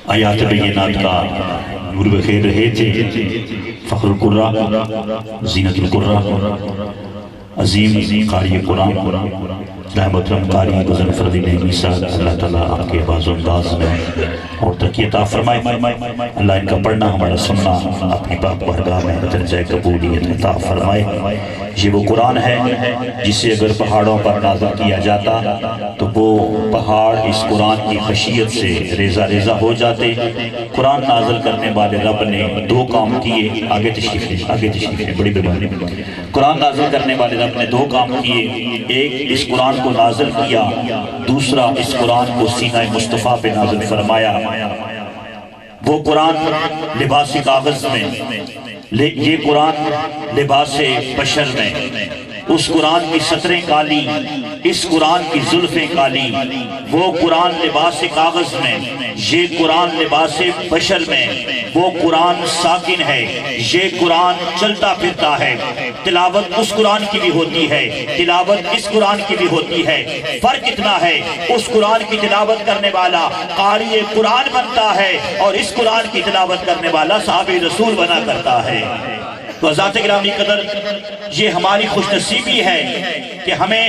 آیات بینات کا نور بخیر رہے تھے۔ فخر القرآن، زینت القرآن، عظیم قاری قرآن، محترم قاری مظفر الدین نعیمی صاحب، اللہ تعالیٰ آپ کے باز و انداز میں اور ترقی عطا فرمائے۔ اللہ ان کا پڑھنا ہمارا سننا اپنی پاک بارگاہ میں درجہ قبولیت عطا فرمائے۔ یہ وہ قرآن ہے جسے اگر پہاڑوں پر نازل کیا جاتا تو وہ پہاڑ اس قرآن کی خشیت سے ریزہ ریزہ ہو جاتے۔ قرآن نازل کرنے والے رب نے دو کام کیے، آگے تشریف ہے، بڑی بیماری۔ قرآن نازل کرنے والے رب نے دو کام کیے، ایک اس قرآن کو نازل کیا، دوسرا اس قرآن کو سینہ مصطفیٰ پہ نازل فرمایا۔ وہ قرآن لباس کاغذ میں، یہ قرآن لباس بشر میں، اس قرآن کی سطریں کالی، اس قرآن کی زلفیں کالی۔ وہ قرآن لباس کاغذ میں، یہ قرآن لباس بشر میں۔ وہ قرآن ساکن ہے، یہ قرآن چلتا پھرتا ہے۔ تلاوت اس قرآن کی بھی ہوتی ہے، تلاوت اس قرآن کی بھی ہوتی ہے۔ فرق اتنا ہے، اس قرآن کی تلاوت کرنے والا قاری قرآن بنتا ہے اور اس قرآن کی تلاوت کرنے والا صحابی رسول بنا کرتا ہے۔ تو حضرات گرامی قدر، یہ ہماری خوش نصیبی ہے کہ ہمیں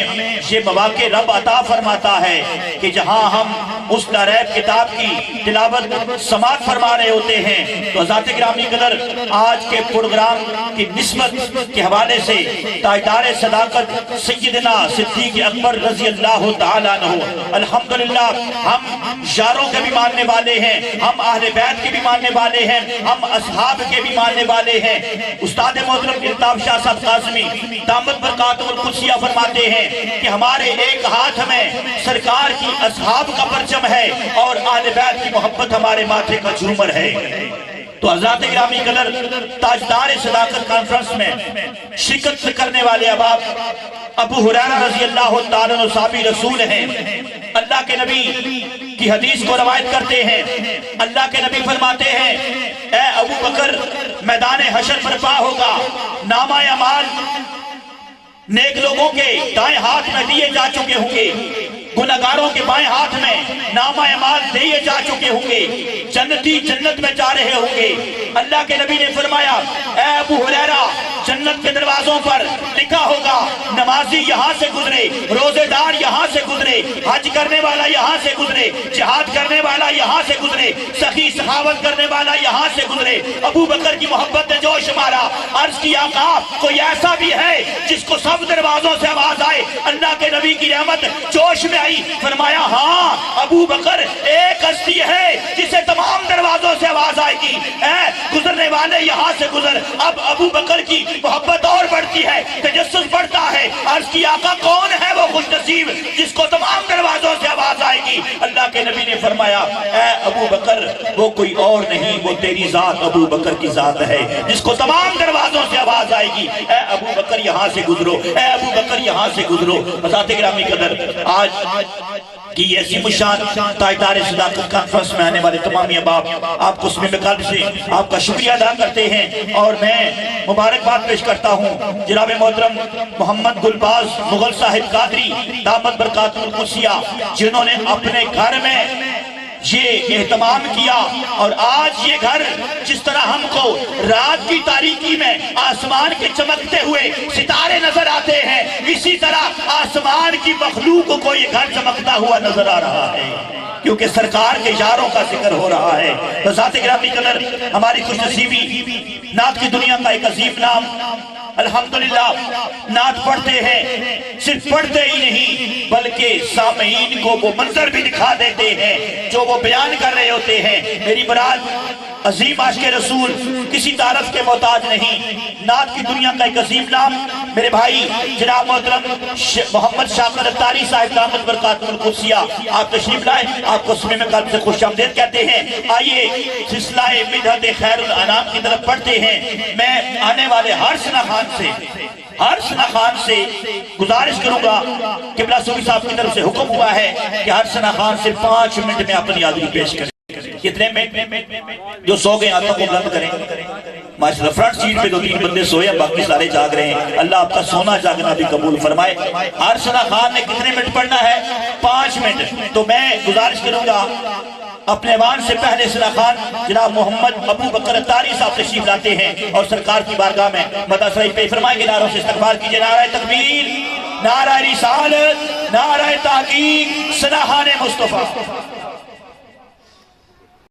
یہ مواقع رب عطا فرماتا ہے کہ جہاں ہم اس لاریب کتاب کی تلاوت سماعت فرما رہے ہوتے ہیں۔ تو حضرات گرامی قدر، آج کے پروگرام کی نسبت کے حوالے سے تاجدار صداقت سیدنا صدیق اکبر رضی اللہ تعالیٰ عنہ، الحمدللہ ہم یاروں کے بھی ماننے والے ہیں، ہم اہل بیت کے بھی ماننے والے ہیں، ہم اصحاب کے بھی ماننے والے ہیں۔ استاد محترم الطاف شاہ صاحب قاسمی دامت برکاتہ القدسیہ فرماتے ہیں کہ ہمارے ایک ہاتھ میں سرکار کی اصحاب کا پرچم ہے اور اہل بیت کی محبت ہمارے ماتھے کا جھومر ہے۔ تو حضرات گرامی قدر، تاجدار صداقت کانفرنس میں شرکت کرنے والے احباب ابو ہریرہ رضی اللہ تعالیٰ عنہ صحابی رسول ہیں۔ اللہ کے نبی کی حدیث کو روایت کرتے ہیں۔ اللہ کے نبی فرماتے ہیں، اے ابو بکر، میدان حشر برپا ہوگا، نامہ اعمال نیک لوگوں کے دائیں ہاتھ میں دیے جا چکے ہوں گے، گناہگاروں کے بائیں ہاتھ میں نامہ اعمال دیے جا چکے ہوں گے، جنتی جنت میں جا رہے ہوں گے۔ اللہ کے نبی نے فرمایا، اے ابو ہریرہ، جنت کے دروازوں پر لکھا ہوگا، نمازی یہاں سے گزرے، روزے دار یہاں سے گزرے، حج کرنے والا یہاں سے گزرے، جہاد کرنے والا یہاں سے گزرے، سخی سخاوت کرنے والا یہاں سے گزرے۔ ابو بکر کی محبت نے جوش مارا، عرض کی آقا کوئی ایسا بھی ہے جس کو سب دروازوں سے آواز آئے؟ اللہ کے نبی کی رحمت جوش میں آئی، فرمایا ہاں ابو بکر، ایک ہستی ہے جسے تمام دروازوں سے آواز آئے گی، اے گزرنے والے یہاں سے گزر۔ اب ابو بکر کی محبت اور بڑھتی ہے، تجسس بڑھتا ہے، عرض کی آقا کون ہے وہ خوش نصیب جس کو تمام دروازوں سے آواز آئے گی؟ اللہ کے نبی نے فرمایا، اے ابو بکر، وہ کوئی اور نہیں، وہ تیری ذات ابو بکر کی ذات ہے جس کو تمام دروازوں سے آواز آئے گی، اے ابو بکر یہاں سے گزرو، اے ابو بکر یہاں سے گزرو۔ حضرات گرامی قدر، آج کی ایسی مشان تاجدار صداقت کانفرنس میں آنے والے تمامی احباب، آپ کو اسم قلب سے آپ کا شکریہ ادا کرتے ہیں اور میں مبارکباد پیش کرتا ہوں جناب محترم محمد گلباز مغل صاحب قادری دامت برکاتہ القدسیہ، جنہوں نے اپنے گھر میں یہ اہتمام کیا، اور آج یہ گھر جس طرح ہم کو رات کی تاریکی میں آسمان کے چمکتے ہوئے ستارے نظر آتے ہیں، اسی طرح آسمان کی مخلوق کو یہ گھر چمکتا ہوا نظر آ رہا ہے، کیونکہ سرکار کے یاروں کا ذکر ہو رہا ہے۔ حضرات گرامی قدر، ہماری خوش نصیبی نعت کی دنیا کا ایک عظیم نام، الحمدللہ نعت پڑھتے ہیں، صرف پڑھتے ہی نہیں بلکہ سامعین کو وہ منظر بھی دکھا دیتے ہیں جو وہ بیان کر رہے ہوتے ہیں۔ میری برات، عظیم عاشق رسول کسی تعارف کے محتاج نہیں۔ نعت کی دنیا کا ایک عظیم نام میرے بھائی جناب محترم محمد شاکر اتاری صاحب دامت برکاتہ القدسیہ، آپ تشریف لائے، آپ کو اسم قلب سے خوش آمدید کہتے ہیں۔ آئیے سلسلہ مدحت خیر الانام کی طرف پڑھتے ہیں۔ میں آنے والے ہر ثنا خان سے گزارش کروں گا، قبلہ صوفی صاحب کی طرف سے حکم ہوا ہے کہ ہر ثنا خان سے 5 منٹ میں اپنی حاضری پیش کریں۔ کتنے منٹ؟ جو سو گئے ہاتھوں کو بلند کریں، ماشاءاللہ فرنٹ سیٹ پہ 2-3 بندے سوئے ہیں، باقی سارے جاگ رہے ہیں. اللہ آپ کا سونا جاگنا بھی قبول فرمائے. ارسلہ خان نے کتنے منٹ پڑھنا ہے؟ 5 منٹ. تو میں گزارش کروں گا اپنے ایوان سے پہلے صلاح خان جناب محمد ابو بکر اتاری صاحب تشریف لاتے ہیں اور سرکار کی بارگاہ میں مدح شریف پہ فرمائے کے نعروں سے استقبال کیجئے. نعرہ تکبیر، نعرہ رسالت، نعرہ تحقیق، سناہان مصطفیٰ.